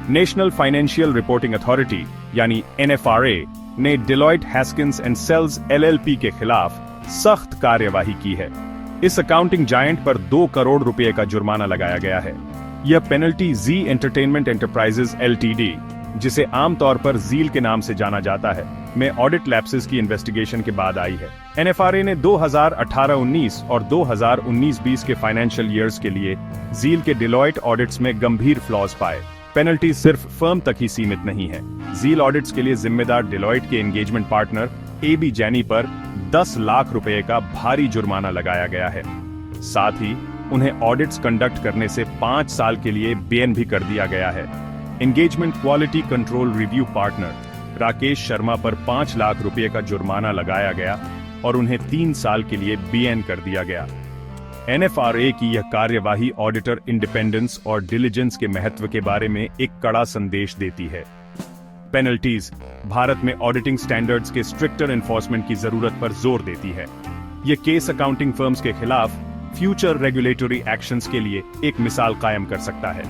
National financial reporting authority यानी NFRA ने Deloitte Haskins and sales LLP के खिलाफ सख्त कार्यवाही की है। इस अकाउंटिंग जायंट पर 2 करोड़ रुपए का जुर्माना लगाया गया है। यह पेनल्टी जी एंटरटेनमेंट एंटरप्राइजेज LTD, जिसे आमतौर पर जील के नाम से जाना जाता है, में ऑडिट लैप्सेस की इन्वेस्टिगेशन के बाद आई है। NFRA ने 2018-19 और 2019-20 के फाइनेंशियल ईयर्स के लिए जील के डिलॉयट ऑडिट्स में गंभीर फ्लॉज पाए। पेनल्टी सिर्फ फर्म तक ही सीमित नहीं है। जील ऑडिट्स के लिए जिम्मेदार डिलॉयट के एंगेजमेंट पार्टनर AB जैनी पर 10 लाख रुपए का भारी जुर्माना लगाया गया है। साथ ही उन्हें ऑडिट्स कंडक्ट करने से 5 साल के लिए बैन भी कर दिया गया है। Engagement quality control review partner Rakesh Sharma पर 5 लाख रुपए का जुर्माना लगाया गया और उन्हें 3 साल के लिए बैन कर दिया गया। NFRA की यह कार्यवाही ऑडिटर इंडिपेंडेंस और डिलिजेंस के महत्व के बारे में एक कड़ा संदेश देती है। पेनल्टीज भारत में ऑडिटिंग स्टैंडर्ड्स के स्ट्रिक्टर एनफोर्समेंट की जरूरत पर जोर देती है। यह केस अकाउंटिंग फर्म्स के खिलाफ फ्यूचर रेगुलेटरी एक्शंस के लिए एक मिसाल कायम कर सकता है।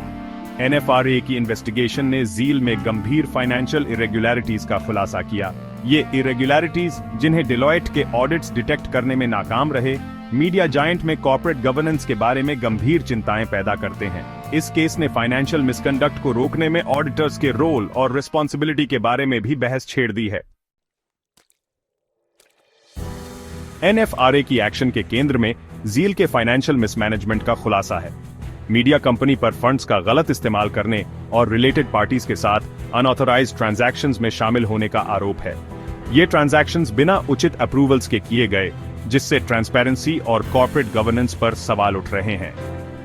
NFRA की इन्वेस्टिगेशन ने जील में गंभीर फाइनेंशियल इरेगुलरिटीज का खुलासा किया। ये इरेगुलरिटीज, जिन्हें डिलॉयट के ऑडिट्स डिटेक्ट करने में नाकाम रहे, मीडिया जायंट में कॉर्पोरेट गवर्नेंस के बारे में गंभीर चिंताएं पैदा करते हैं। इस केस ने फाइनेंशियल मिसकंडक्ट को रोकने में ऑडिटर्स के रोल और रिस्पॉन्सिबिलिटी के बारे में भी बहस छेड़ दी है। NFRA की एक्शन के केंद्र में जील के फाइनेंशियल मिसमैनेजमेंट का खुलासा है। मीडिया कंपनी पर फंड्स का गलत इस्तेमाल करने और रिलेटेड पार्टीज के साथ अनऑथराइज्ड ट्रांजैक्शंस में शामिल होने का आरोप है। ये ट्रांजैक्शंस बिना उचित अप्रूवल्स के किए गए, जिससे ट्रांसपेरेंसी और कॉर्पोरेट गवर्नेंस पर सवाल उठ रहे हैं।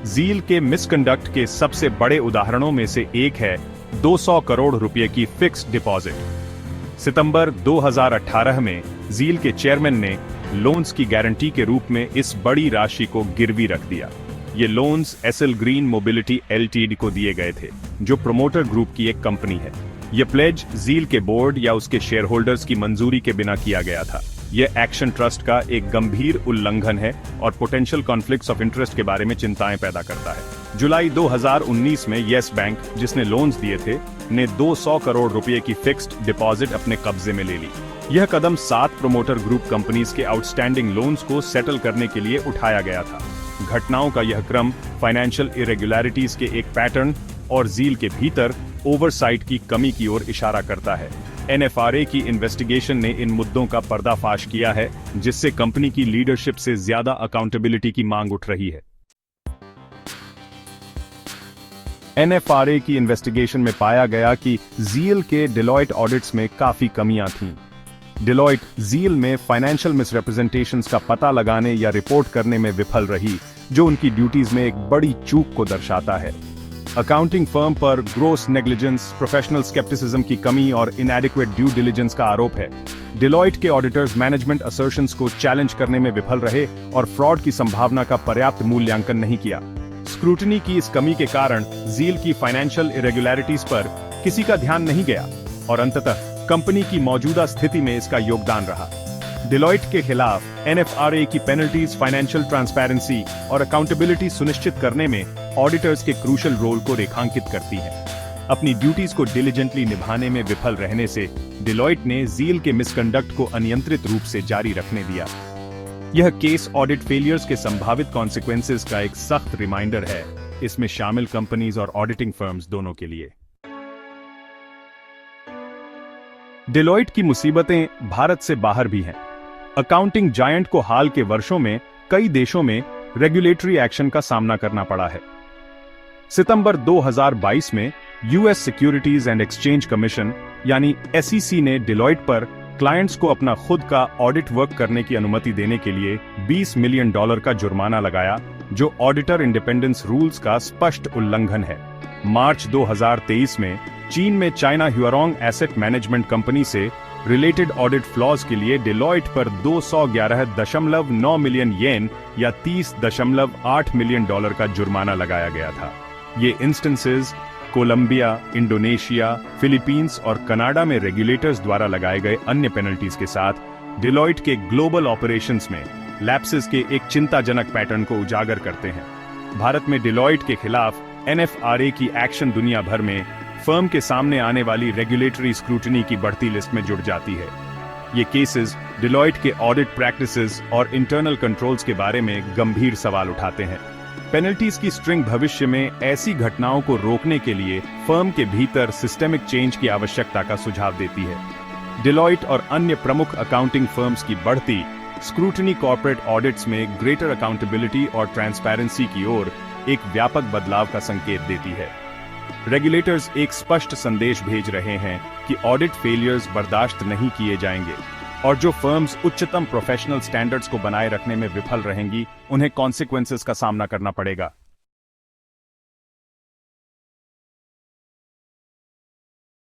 जील के मिसकंडक्ट के सबसे बड़े उदाहरणों में से एक है 200 करोड़ रुपए की फिक्स्ड डिपॉजिट। सितंबर 2018 में जील के चेयरमैन ने लोन्स की गारंटी के रूप में इस बड़ी राशि को गिरवी रख दिया। ये loans SL Green Mobility LTD को दिए गए थे, जो प्रोमोटर ग्रुप की एक कंपनी है। यह प्लेज जील के बोर्ड या उसके शेयर होल्डर्स की मंजूरी के बिना किया गया था। यह एक्शन ट्रस्ट का एक गंभीर उल्लंघन है और पोटेंशियल कॉन्फ्लिक्ट्स ऑफ इंटरेस्ट के बारे में चिंताएं पैदा करता है। जुलाई 2019 में येस बैंक, जिसने लोन्स दिए थे, ने 200 करोड़ रुपए की फिक्स्ड डिपॉजिट अपने कब्जे में ले ली। यह कदम 7 प्रोमोटर ग्रुप कंपनीज के आउटस्टैंडिंग लोन्स को सेटल करने के लिए उठाया गया था। घटनाओं का यह क्रम फाइनेंशियल इरेगुलरिटीज के एक पैटर्न और जील के भीतर ओवरसाइट की कमी की ओर इशारा करता है। NFRA की इन्वेस्टिगेशन ने इन मुद्दों का पर्दाफाश किया है, जिससे कंपनी की लीडरशिप से ज्यादा अकाउंटेबिलिटी की मांग उठ रही है। NFRA की इन्वेस्टिगेशन में पाया गया कि जील के डिलॉयट ऑडिट्स में काफी कमियां थीं। डिलॉयट जील में फाइनेंशियल मिसरिप्रेजेंटेशंस का पता लगाने या रिपोर्ट करने में विफल रही, जो उनकी ड्यूटीज में एक बड़ी चूक को दर्शाता है। अकाउंटिंग फर्म पर ग्रोस नेग्लिजेंस, प्रोफेशनल स्केप्टिसिज्म की कमी और इनएडिक्वेट ड्यू डिलिजेंस का आरोप है। डिलॉयट के ऑडिटर्स मैनेजमेंट असर्शंस को चैलेंज करने में विफल रहे और फ्रॉड की संभावना का पर्याप्त मूल्यांकन नहीं किया। स्क्रूटनी की इस कमी के कारण जील की फाइनेंशियल इरेगुलरिटीज पर किसी का ध्यान नहीं गया और अंततः कंपनी की मौजूदा स्थिति में इसका योगदान रहा। डिलॉयट के खिलाफ NFRA की पेनल्टीज फाइनेंशियल ट्रांसपेरेंसी और अकाउंटेबिलिटी सुनिश्चित करने में ऑडिटर्स के क्रूशियल रोल को रेखांकित करती है। अपनी ड्यूटीज को डिलिजेंटली निभाने में विफल रहने से डिलॉयट ने जील के मिसकंडक्ट को अनियंत्रित रूप से जारी रखने दिया। यह केस ऑडिट फेलियर्स के संभावित कॉन्सिक्वेंसेस का एक सख्त रिमाइंडर है, इसमें शामिल कंपनीज और ऑडिटिंग फर्म्स दोनों के लिए। डिलॉयट की मुसीबतें भारत से बाहर भी हैं। अकाउंटिंग जायंट को हाल के वर्षों में कई देशों में रेगुलेटरी एक्शन का सामना करना पड़ा है। सितंबर 2022 में US securities and exchange commission यानी SEC ने डिलॉयट पर क्लाइंट्स को अपना खुद का ऑडिट वर्क करने की अनुमति देने के लिए $20 मिलियन का जुर्माना लगाया, जो ऑडिटर इंडिपेंडेंस रूल्स का स्पष्ट उल्लंघन है। मार्च 2023 में चीन में चाइना ह्यूरोंग एसेट मैनेजमेंट कंपनी से रिलेटेड ऑडिट फ्लॉज के लिए डिलॉयट पर 211.9 मिलियन येन या $30.8 मिलियन का जुर्माना लगाया गया था। ये इंस्टेंसेस कोलंबिया, इंडोनेशिया, फिलीपींस और कनाडा में रेगुलेटर्स द्वारा लगाए गए अन्य पेनल्टीज के साथ डिलॉयट के ग्लोबल ऑपरेशंस में लैप्सेस के एक चिंताजनक पैटर्न को उजागर करते हैं। भारत में डिलॉयट के खिलाफ NFRA की एक्शन दुनिया भर में फर्म के सामने आने वाली रेगुलेटरी स्क्रूटनी की बढ़ती लिस्ट में जुड़ जाती है। ये केसेस डिलॉयट के ऑडिट प्रैक्टिसेस और इंटरनल कंट्रोल्स के बारे में गंभीर सवाल उठाते हैं। पेनल्टीज की स्ट्रिंग भविष्य में ऐसी घटनाओं को रोकने के लिए फर्म के भीतर सिस्टेमिक चेंज की आवश्यकता का सुझाव देती है। डिलॉयट और अन्य प्रमुख अकाउंटिंग फर्म्स की बढ़ती स्क्रूटनी कॉर्पोरेट ऑडिट्स में ग्रेटर अकाउंटेबिलिटी और ट्रांसपेरेंसी की ओर एक व्यापक बदलाव का संकेत देती है। रेगुलेटर्स एक स्पष्ट संदेश भेज रहे हैं कि ऑडिट फेलियर्स बर्दाश्त नहीं किए जाएंगे और जो फर्म्स उच्चतम प्रोफेशनल स्टैंडर्ड्स को बनाए रखने में विफल रहेंगी, उन्हें कॉन्सिक्वेंसेस का सामना करना पड़ेगा।